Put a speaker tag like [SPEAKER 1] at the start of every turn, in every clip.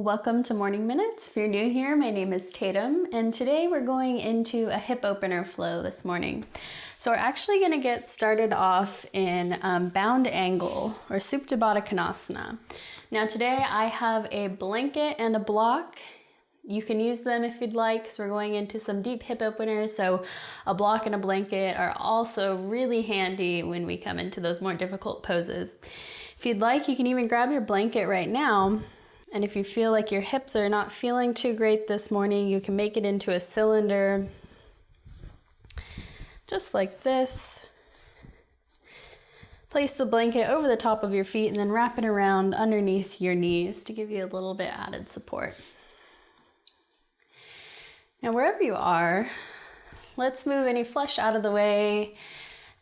[SPEAKER 1] Welcome to Morning Minutes. If you're new here, my name is Tatum, and today we're going into a hip opener flow this morning. So we're actually going to get started off in bound angle or Supta Baddha Konasana. Now today I have a blanket and a block. You can use them if you'd like, because we're going into some deep hip openers. So a block and a blanket are also really handy when we come into those more difficult poses. If you'd like, you can even grab your blanket right now. And if you feel like your hips are not feeling too great this morning, you can make it into a cylinder, just like this. Place the blanket over the top of your feet and then wrap it around underneath your knees to give you a little bit added support. Now, wherever you are, let's move any flesh out of the way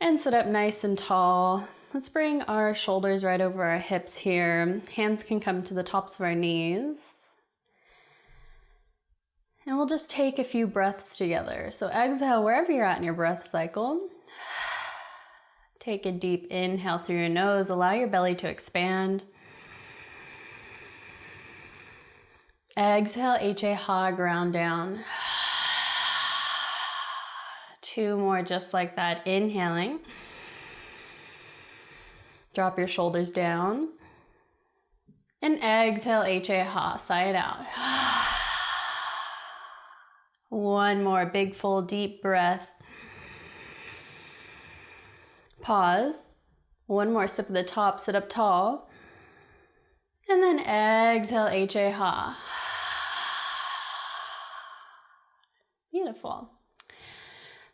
[SPEAKER 1] and sit up nice and tall. Let's bring our shoulders right over our hips here. Hands can come to the tops of our knees. And we'll just take a few breaths together. So exhale wherever you're at in your breath cycle. Take a deep inhale through your nose. Allow your belly to expand. Exhale, H-A-ha, ground down. 2 more just like that. Inhaling. Drop your shoulders down. And exhale, H-A-ha, sigh it out. 1 more big, full, deep breath. Pause. 1 more sip at the top, sit up tall. And then exhale, H-A-ha. Beautiful.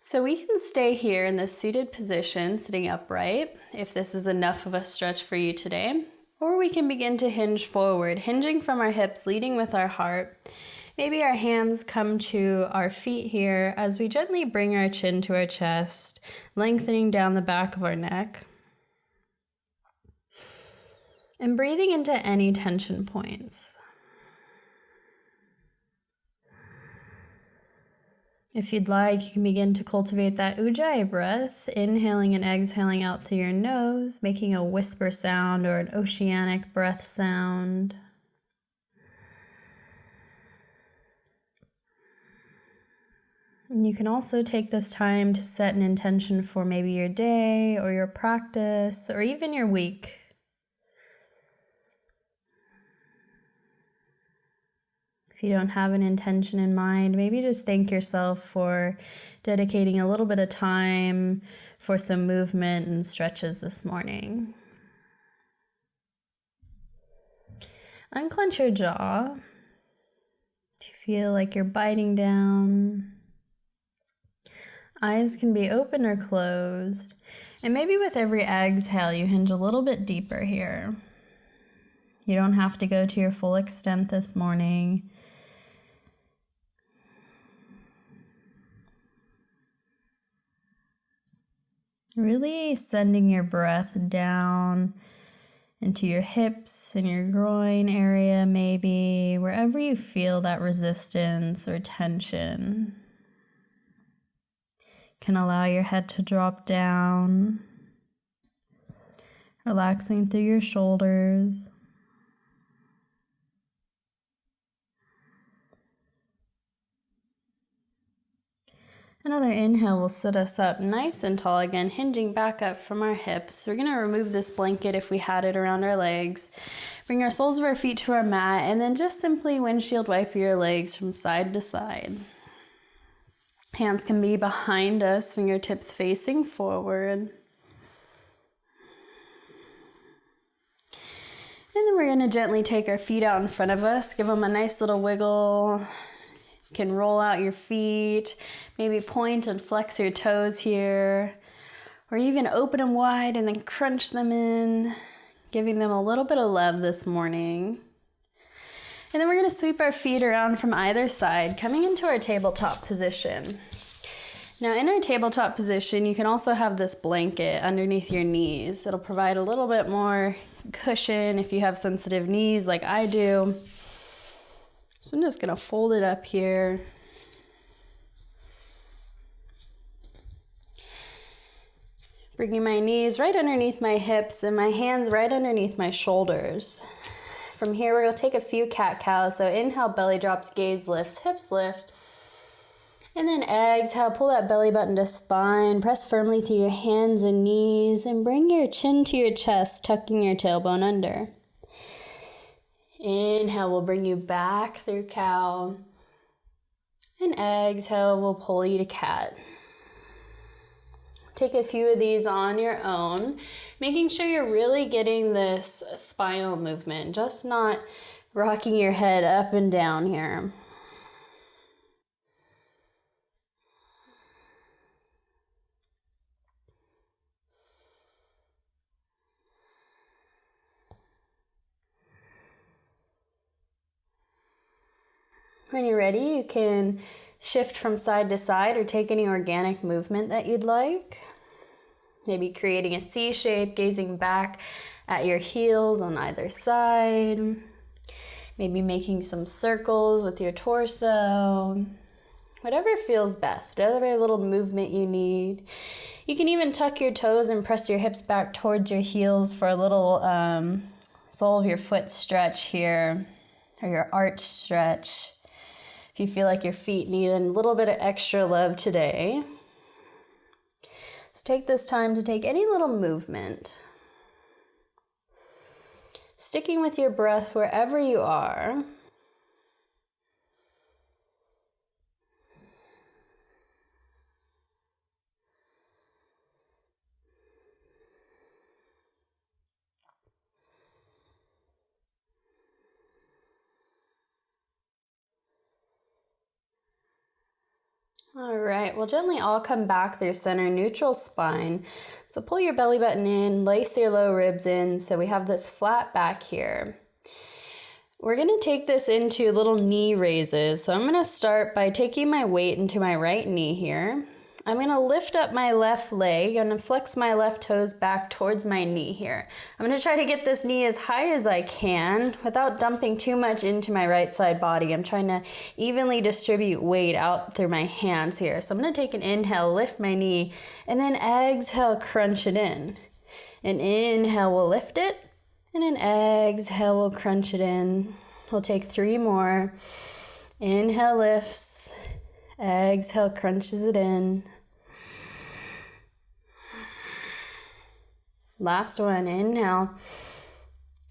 [SPEAKER 1] So we can stay here in this seated position, sitting upright, if this is enough of a stretch for you today. Or we can begin to hinge forward, hinging from our hips, leading with our heart. Maybe our hands come to our feet here as we gently bring our chin to our chest, lengthening down the back of our neck. And breathing into any tension points. If you'd like, you can begin to cultivate that ujjayi breath, inhaling and exhaling out through your nose, making a whisper sound or an oceanic breath sound. And you can also take this time to set an intention for maybe your day or your practice or even your week. If you don't have an intention in mind, maybe just thank yourself for dedicating a little bit of time for some movement and stretches this morning. Unclench your jaw. If you feel like you're biting down. Eyes can be open or closed. And maybe with every exhale, you hinge a little bit deeper here. You don't have to go to your full extent this morning. Really sending your breath down into your hips and your groin area, maybe, wherever you feel that resistance or tension. You can allow your head to drop down, relaxing through your shoulders. Another inhale will sit us up nice and tall again, hinging back up from our hips. We're going to remove this blanket if we had it around our legs. Bring our soles of our feet to our mat, and then just simply windshield wipe your legs from side to side. Hands can be behind us, fingertips facing forward. And then we're going to gently take our feet out in front of us, give them a nice little wiggle. You can roll out your feet, maybe point and flex your toes here, or even open them wide and then crunch them in, giving them a little bit of love this morning. And then we're going to sweep our feet around from either side, coming into our tabletop position. Now in our tabletop position, you can also have this blanket underneath your knees. It'll provide a little bit more cushion if you have sensitive knees like I do. So I'm just going to fold it up here. Bringing my knees right underneath my hips and my hands right underneath my shoulders. From here, we're gonna take a few cat-cows. So inhale, belly drops, gaze lifts, hips lift. And then exhale, pull that belly button to spine. Press firmly through your hands and knees and bring your chin to your chest, tucking your tailbone under. Inhale, we'll bring you back through cow. And exhale, we'll pull you to cat. Take a few of these on your own, making sure you're really getting this spinal movement, just not rocking your head up and down here. When you're ready, you can shift from side to side or take any organic movement that you'd like. Maybe creating a C shape, gazing back at your heels on either side. Maybe making some circles with your torso. Whatever feels best, whatever little movement you need. You can even tuck your toes and press your hips back towards your heels for a little sole of your foot stretch here, or your arch stretch. If you feel like your feet need a little bit of extra love today. So take this time to take any little movement. Sticking with your breath wherever you are. All right, we'll gently all come back through center, neutral spine. So pull your belly button in, lace your low ribs in, so we have this flat back here. We're gonna take this into little knee raises. So I'm gonna start by taking my weight into my right knee here. I'm gonna lift up my left leg and flex my left toes back towards my knee here. I'm gonna try to get this knee as high as I can without dumping too much into my right side body. I'm trying to evenly distribute weight out through my hands here. So I'm gonna take an inhale, lift my knee, and then exhale, crunch it in. An inhale, we'll lift it, and an exhale, we'll crunch it in. We'll take 3 more. Inhale, lifts. Exhale, crunches it in. Last one, inhale.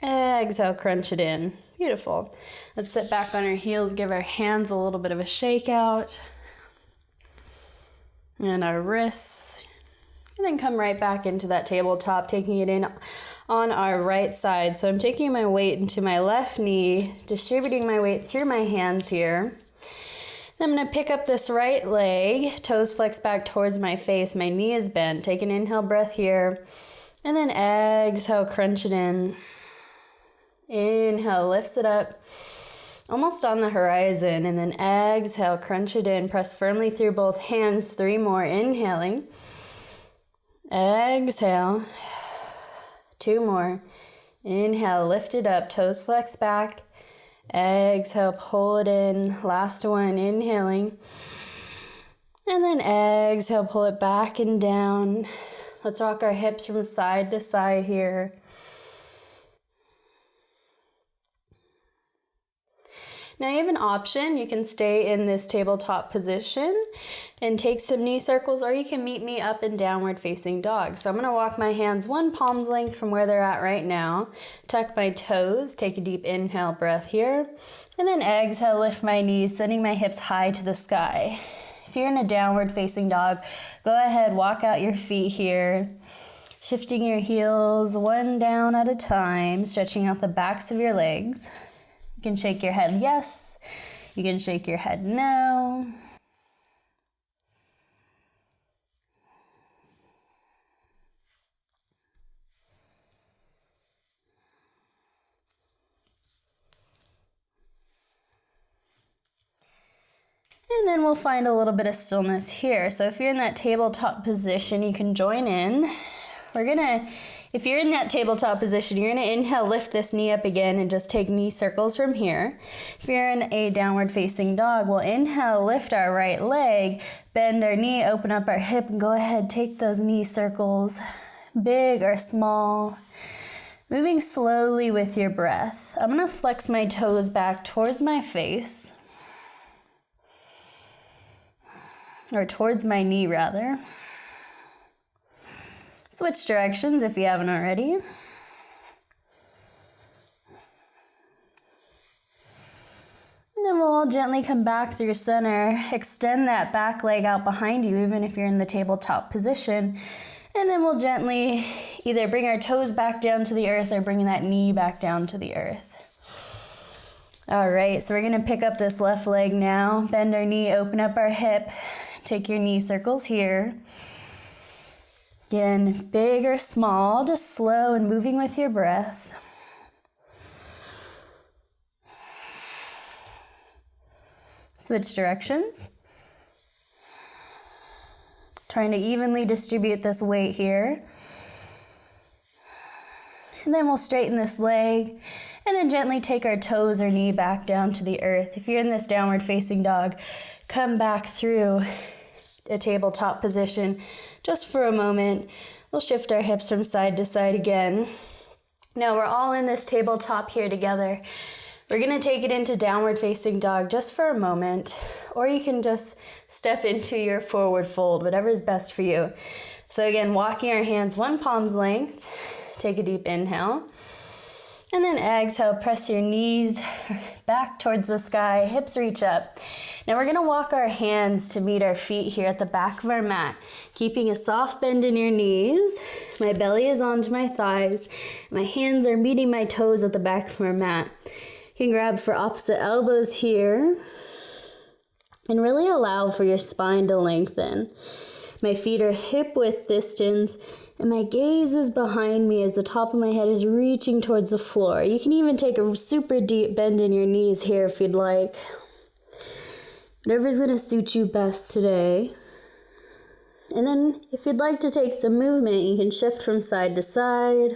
[SPEAKER 1] Exhale, crunch it in. Beautiful. Let's sit back on our heels, give our hands a little bit of a shake out. And our wrists. And then come right back into that tabletop, taking it in on our right side. So I'm taking my weight into my left knee, distributing my weight through my hands here. Then I'm going to pick up this right leg, toes flex back towards my face, my knee is bent. Take an inhale breath here, and then exhale, crunch it in. Inhale, lifts it up, almost on the horizon, and then exhale, crunch it in. Press firmly through both hands, 3 more, inhaling. Exhale, 2 more. Inhale, lift it up, toes flex back. Exhale, pull it in. Last one, inhaling. And then exhale, pull it back and down. Let's rock our hips from side to side here. Now you have an option. You can stay in this tabletop position and take some knee circles, or you can meet me up in downward facing dog. So I'm going to walk my hands 1 palm's length from where they're at right now. Tuck my toes, take a deep inhale breath here, and then exhale, lift my knees, sending my hips high to the sky. If you're in a downward facing dog, go ahead, walk out your feet here, shifting your heels 1 down at a time, stretching out the backs of your legs. You can shake your head yes, you can shake your head no. And then we'll find a little bit of stillness here. So if you're in that tabletop position, you can join in. If you're in that tabletop position, you're gonna inhale, lift this knee up again and just take knee circles from here. If you're in a downward facing dog, we'll inhale, lift our right leg, bend our knee, open up our hip, and go ahead, take those knee circles, big or small. Moving slowly with your breath. I'm going to flex my toes back towards my face, or towards my knee rather. Switch directions if you haven't already. And then we'll all gently come back through center. Extend that back leg out behind you, even if you're in the tabletop position. And then we'll gently either bring our toes back down to the earth or bring that knee back down to the earth. All right, so we're gonna pick up this left leg now. Bend our knee, open up our hip. Take your knee circles here. Again, big or small, just slow and moving with your breath. Switch directions. Trying to evenly distribute this weight here. And then we'll straighten this leg and then gently take our toes or knee back down to the earth. If you're in this downward facing dog, come back through a tabletop position just for a moment. We'll shift our hips from side to side again. Now we're all in this tabletop here together. We're gonna take it into downward facing dog just for a moment, or you can just step into your forward fold, whatever is best for you. So again, walking our hands one palm's length, take a deep inhale, and then exhale, press your knees back towards the sky, hips reach up. Now we're gonna walk our hands to meet our feet here at the back of our mat, keeping a soft bend in your knees. My belly is onto my thighs. My hands are meeting my toes at the back of our mat. You can grab for opposite elbows here and really allow for your spine to lengthen. My feet are hip width distance and my gaze is behind me as the top of my head is reaching towards the floor. You can even take a super deep bend in your knees here if you'd like. Whatever's going to suit you best today. And then if you'd like to take some movement, you can shift from side to side.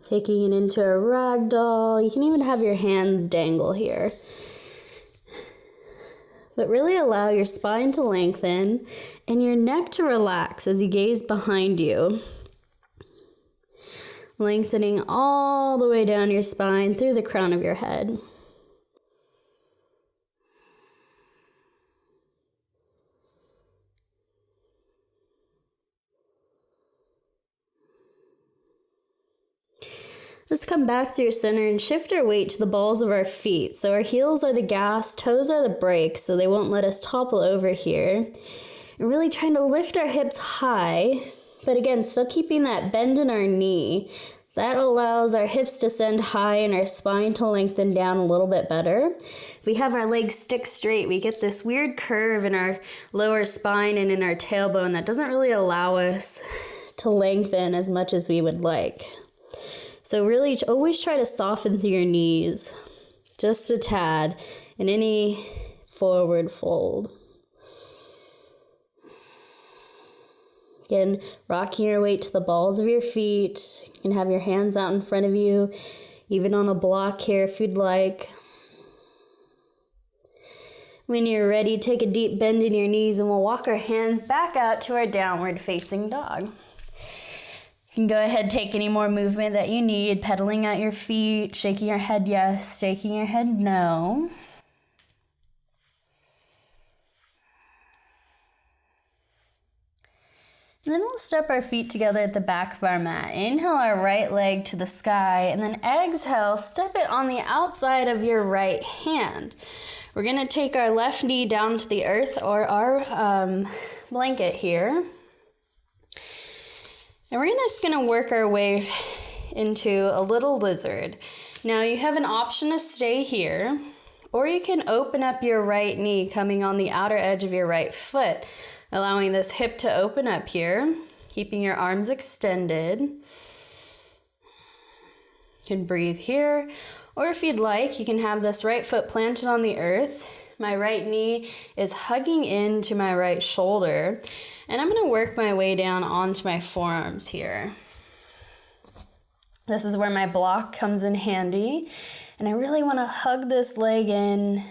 [SPEAKER 1] Taking it into a ragdoll. You can even have your hands dangle here. But really allow your spine to lengthen and your neck to relax as you gaze behind you. Lengthening all the way down your spine through the crown of your head. Let's come back through center and shift our weight to the balls of our feet. So our heels are the gas, toes are the brakes, so they won't let us topple over here. And really trying to lift our hips high, but again, still keeping that bend in our knee. That allows our hips to send high and our spine to lengthen down a little bit better. If we have our legs stick straight, we get this weird curve in our lower spine and in our tailbone that doesn't really allow us to lengthen as much as we would like. So really always try to soften through your knees, just a tad, in any forward fold. Again, rocking your weight to the balls of your feet. You can have your hands out in front of you, even on a block here if you'd like. When you're ready, take a deep bend in your knees and we'll walk our hands back out to our downward facing dog. You can go ahead, take any more movement that you need, pedaling out your feet, shaking your head yes, shaking your head no. And then we'll step our feet together at the back of our mat. Inhale our right leg to the sky, and then exhale, step it on the outside of your right hand. We're gonna take our left knee down to the earth or our blanket here. And we're just gonna work our way into a little lizard. Now you have an option to stay here, or you can open up your right knee coming on the outer edge of your right foot, allowing this hip to open up here, keeping your arms extended. You can breathe here, or if you'd like, you can have this right foot planted on the earth. My right knee is hugging into my right shoulder, and I'm gonna work my way down onto my forearms here. This is where my block comes in handy, and I really wanna hug this leg in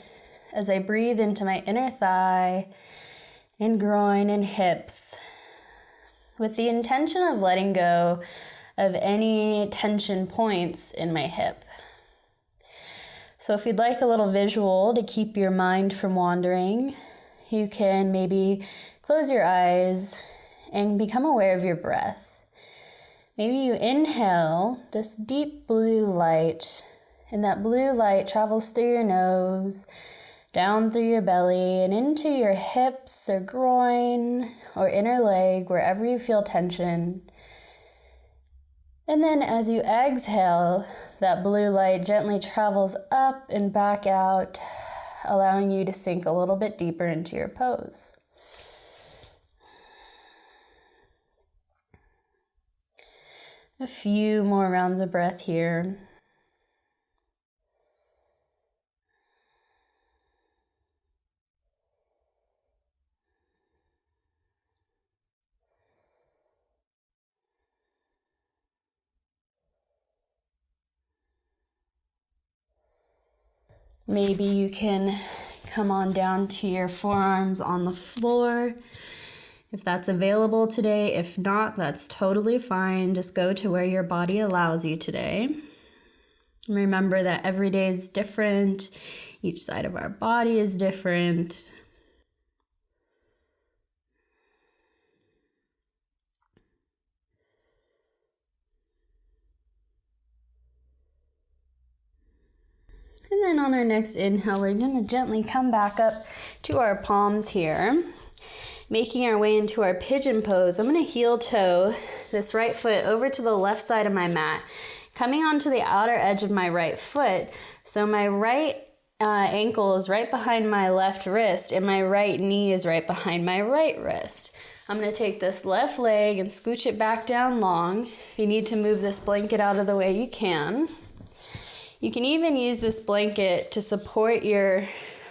[SPEAKER 1] as I breathe into my inner thigh and groin and hips, with the intention of letting go of any tension points in my hip. So if you'd like a little visual to keep your mind from wandering, you can maybe close your eyes and become aware of your breath. Maybe you inhale this deep blue light, and that blue light travels through your nose, down through your belly, and into your hips or groin or inner leg, wherever you feel tension. And then as you exhale, that blue light gently travels up and back out, allowing you to sink a little bit deeper into your pose. A few more rounds of breath here. Maybe you can come on down to your forearms on the floor if that's available today. If not, that's totally fine. Just go to where your body allows you today. Remember that every day is different. Each side of our body is different. And then on our next inhale, we're going to gently come back up to our palms here, making our way into our pigeon pose. I'm going to heel toe this right foot over to the left side of my mat, coming onto the outer edge of my right foot. So my right ankle is right behind my left wrist, and my right knee is right behind my right wrist. I'm going to take this left leg and scooch it back down long. If you need to move this blanket out of the way, you can. You can even use this blanket to support your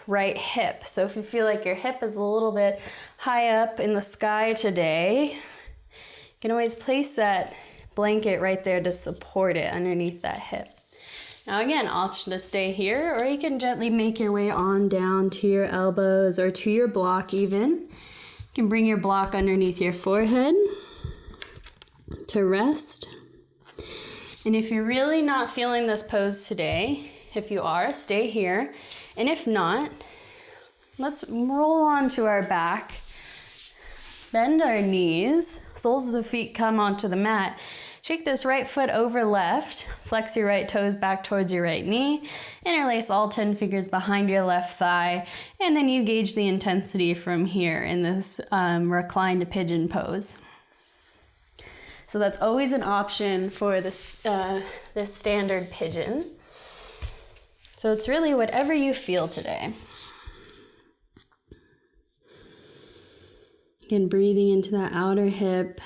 [SPEAKER 1] right hip. So if you feel like your hip is a little bit high up in the sky today, you can always place that blanket right there to support it underneath that hip. Now again, option to stay here, or you can gently make your way on down to your elbows or to your block even. You can bring your block underneath your forehead to rest. And if you're really not feeling this pose today, if you are, stay here. And if not, let's roll onto our back, bend our knees, soles of the feet come onto the mat. Shake this right foot over left, flex your right toes back towards your right knee, interlace all 10 fingers behind your left thigh, and then you gauge the intensity from here in this reclined pigeon pose. So that's always an option for this standard pigeon. So it's really whatever you feel today. Again, breathing into that outer hip.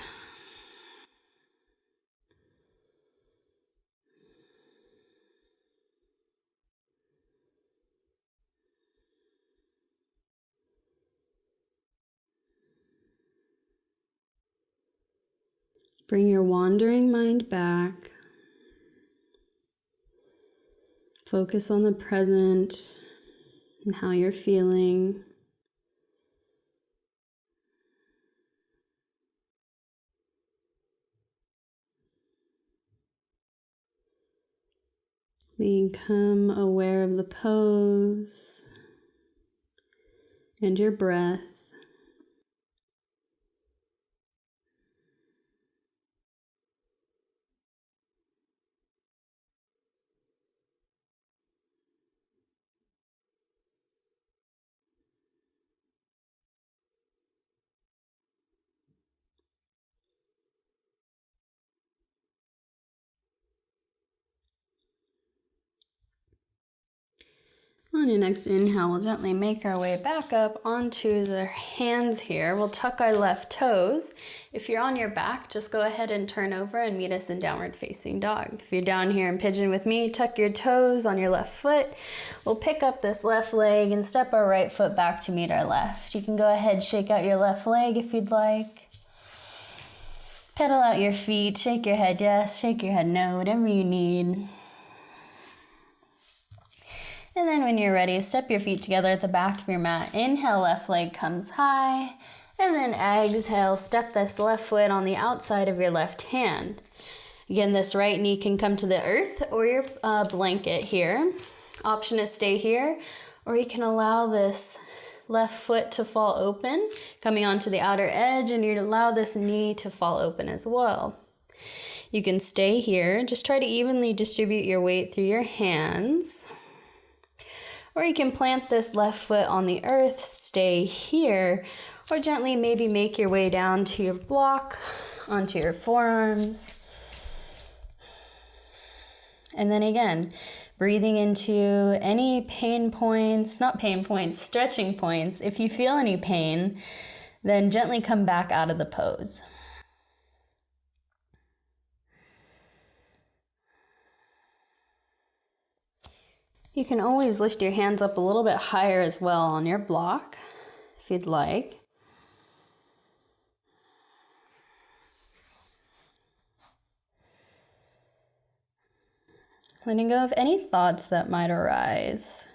[SPEAKER 1] Bring your wandering mind back. Focus on the present and how you're feeling. Become aware of the pose and your breath. On your next inhale, we'll gently make our way back up onto the hands here. We'll tuck our left toes. If you're on your back, just go ahead and turn over and meet us in downward facing dog. If you're down here in pigeon with me, tuck your toes on your left foot. We'll pick up this left leg and step our right foot back to meet our left. You can go ahead, shake out your left leg if you'd like. Pedal out your feet, shake your head yes, shake your head no, whatever you need. And then when you're ready, step your feet together at the back of your mat. Inhale, left leg comes high. And then exhale, step this left foot on the outside of your left hand. Again, this right knee can come to the earth or your blanket here. Option is stay here, or you can allow this left foot to fall open, coming onto the outer edge, and you allow this knee to fall open as well. You can stay here. Just try to evenly distribute your weight through your hands. Or you can plant this left foot on the earth, stay here, or gently maybe make your way down to your block, onto your forearms. And then again, breathing into any stretching points. If you feel any pain, then gently come back out of the pose. You can always lift your hands up a little bit higher as well on your block, if you'd like. Letting go of any thoughts that might arise.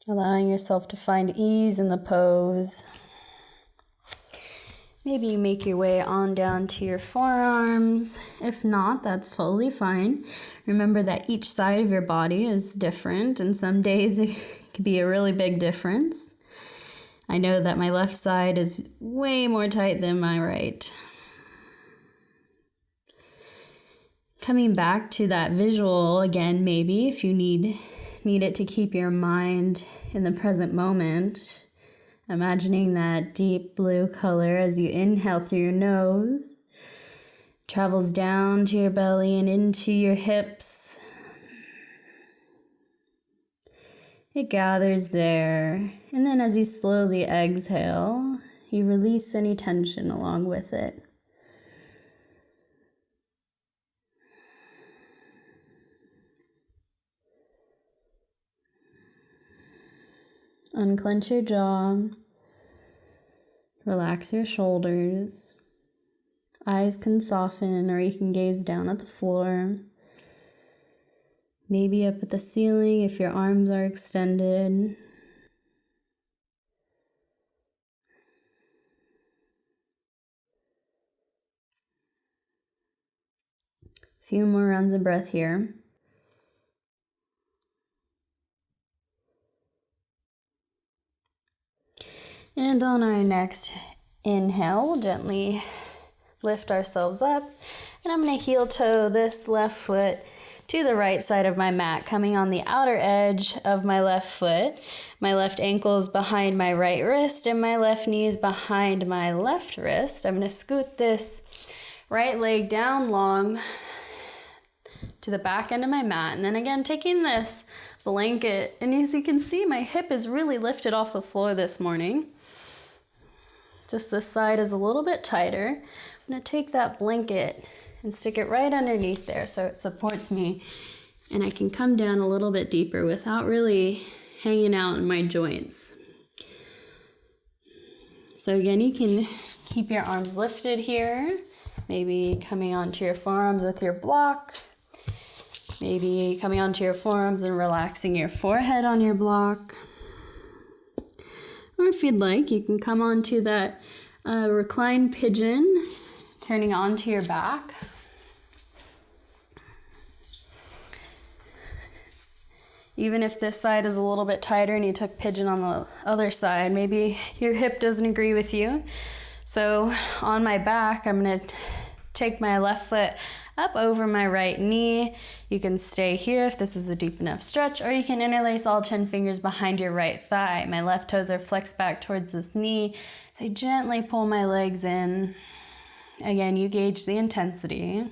[SPEAKER 1] Allowing yourself to find ease in the pose. Maybe you make your way on down to your forearms. If not, that's totally fine. Remember that each side of your body is different, and some days it could be a really big difference. I know that my left side is way more tight than my right. Coming back to that visual again, maybe if you need it to keep your mind in the present moment. Imagining that deep blue color as you inhale through your nose, travels down to your belly and into your hips. It gathers there, and then as you slowly exhale, you release any tension along with it. Unclench your jaw, relax your shoulders. Eyes can soften, or you can gaze down at the floor. Maybe up at the ceiling if your arms are extended. A few more rounds of breath here. And on our next inhale, we'll gently lift ourselves up. And I'm going to heel toe this left foot to the right side of my mat, coming on the outer edge of my left foot. My left ankle is behind my right wrist, and my left knee is behind my left wrist. I'm going to scoot this right leg down long to the back end of my mat. And then again, taking this blanket, and as you can see, my hip is really lifted off the floor this morning. Just this side is a little bit tighter. I'm going to take that blanket and stick it right underneath there so it supports me, and I can come down a little bit deeper without really hanging out in my joints. So again, you can keep your arms lifted here, maybe coming onto your forearms with your block, maybe coming onto your forearms and relaxing your forehead on your block. Or if you'd like, you can come onto that recline pigeon, turning onto your back. Even if this side is a little bit tighter and you took pigeon on the other side, maybe your hip doesn't agree with you. So on my back, I'm going to take my left foot up over my right knee. You can stay here if this is a deep enough stretch, or you can interlace all 10 fingers behind your right thigh. My left toes are flexed back towards this knee. So I gently pull my legs in. Again, you gauge the intensity.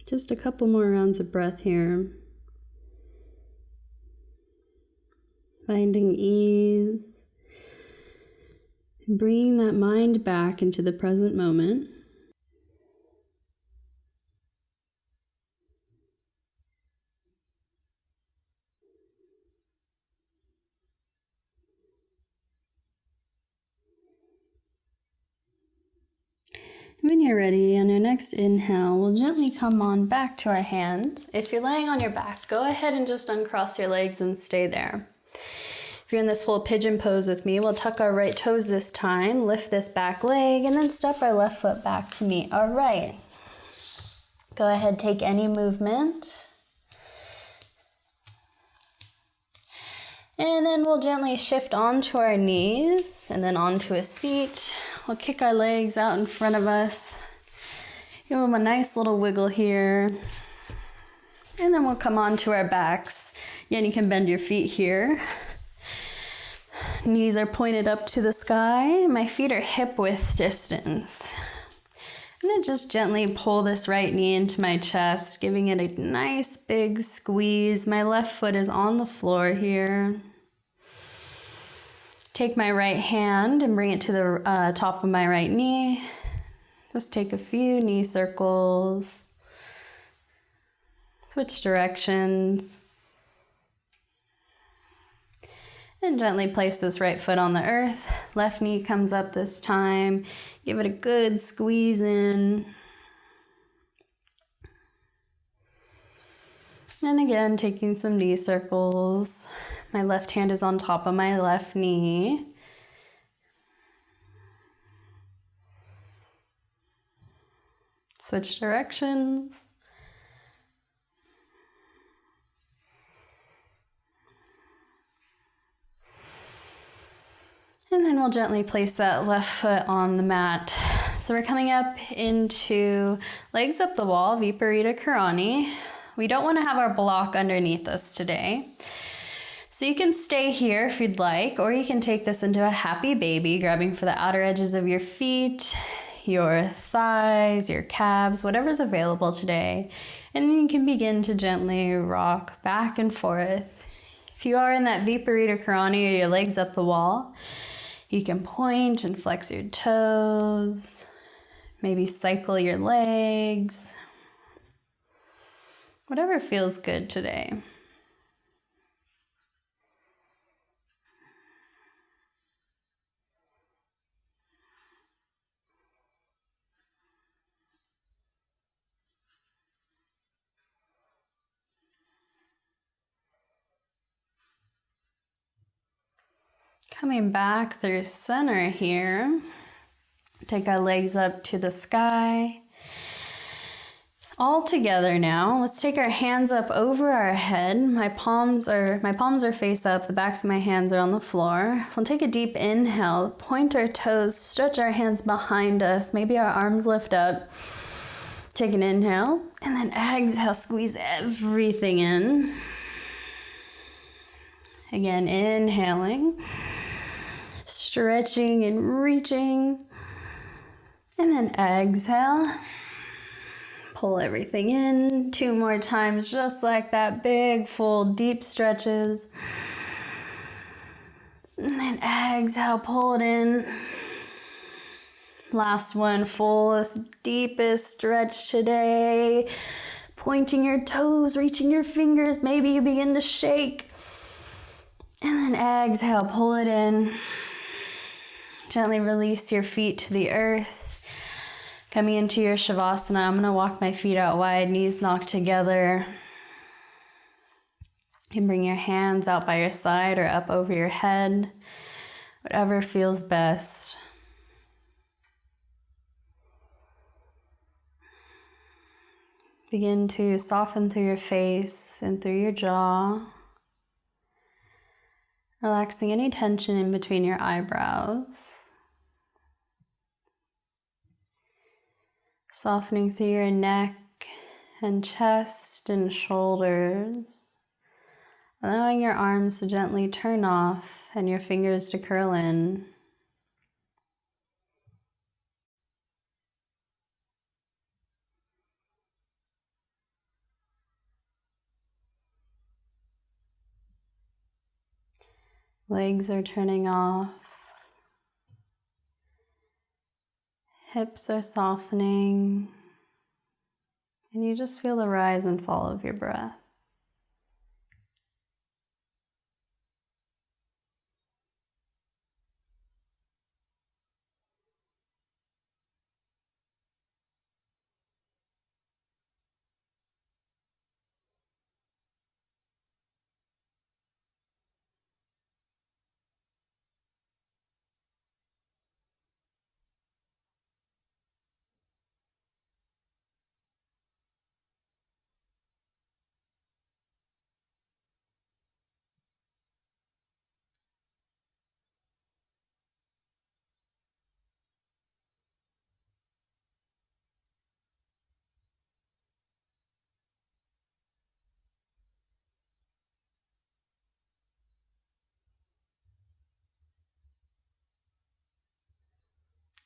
[SPEAKER 1] Just a couple more rounds of breath here. Finding ease. Bringing that mind back into the present moment. When you're ready, on your next inhale, we'll gently come on back to our hands. If you're laying on your back, go ahead and just uncross your legs and stay there. If you're in this full pigeon pose with me, we'll tuck our right toes this time, lift this back leg, and then step our left foot back to meet our right. Go ahead, take any movement. And then we'll gently shift onto our knees and then onto a seat. We'll kick our legs out in front of us. Give them a nice little wiggle here. And then we'll come onto our backs. Again, you can bend your feet here. Knees are pointed up to the sky. My feet are hip width distance. I'm gonna just gently pull this right knee into my chest, giving it a nice big squeeze. My left foot is on the floor here. Take my right hand and bring it to the top of my right knee. Just take a few knee circles. Switch directions. And gently place this right foot on the earth. Left knee comes up this time. Give it a good squeeze in. And again, taking some knee circles. My left hand is on top of my left knee. Switch directions. And then we'll gently place that left foot on the mat. So we're coming up into legs up the wall, Viparita Karani. We don't want to have our block underneath us today. So you can stay here if you'd like, or you can take this into a happy baby, grabbing for the outer edges of your feet, your thighs, your calves, whatever's available today. And then you can begin to gently rock back and forth. If you are in that Viparita Karani or your legs up the wall, you can point and flex your toes, maybe cycle your legs, whatever feels good today. Coming back through center here, take our legs up to the sky. All together now, let's take our hands up over our head. My palms are face up, the backs of my hands are on the floor. We'll take a deep inhale, point our toes, stretch our hands behind us, maybe our arms lift up. Take an inhale, and then exhale, squeeze everything in. Again, inhaling. Stretching and reaching, and then exhale, pull everything in 2 more times, just like that, big, full, deep stretches, and then exhale, pull it in, last one, fullest, deepest stretch today, pointing your toes, reaching your fingers, maybe you begin to shake, and then exhale, pull it in. Gently release your feet to the earth. Coming into your Shavasana, I'm going to walk my feet out wide, knees knocked together. You can bring your hands out by your side or up over your head, whatever feels best. Begin to soften through your face and through your jaw. Relaxing any tension in between your eyebrows. Softening through your neck and chest and shoulders. Allowing your arms to gently turn off and your fingers to curl in. Legs are turning off. Hips are softening. And you just feel the rise and fall of your breath.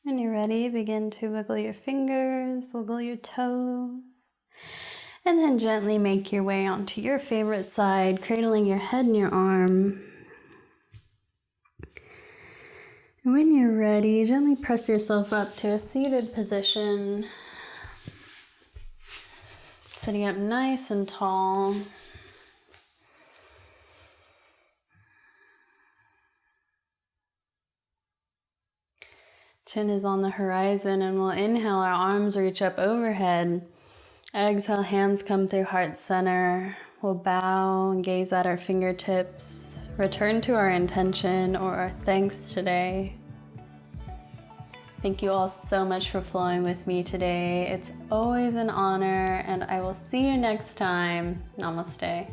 [SPEAKER 1] When you're ready, begin to wiggle your fingers, wiggle your toes, and then gently make your way onto your favorite side, cradling your head in your arm. And when you're ready, gently press yourself up to a seated position, sitting up nice and tall. Chin is on the horizon, and we'll inhale, our arms reach up overhead. Exhale, hands come through heart center. We'll bow and gaze at our fingertips. Return to our intention or our thanks today. Thank you all so much for flowing with me today. It's always an honor, and I will see you next time. Namaste.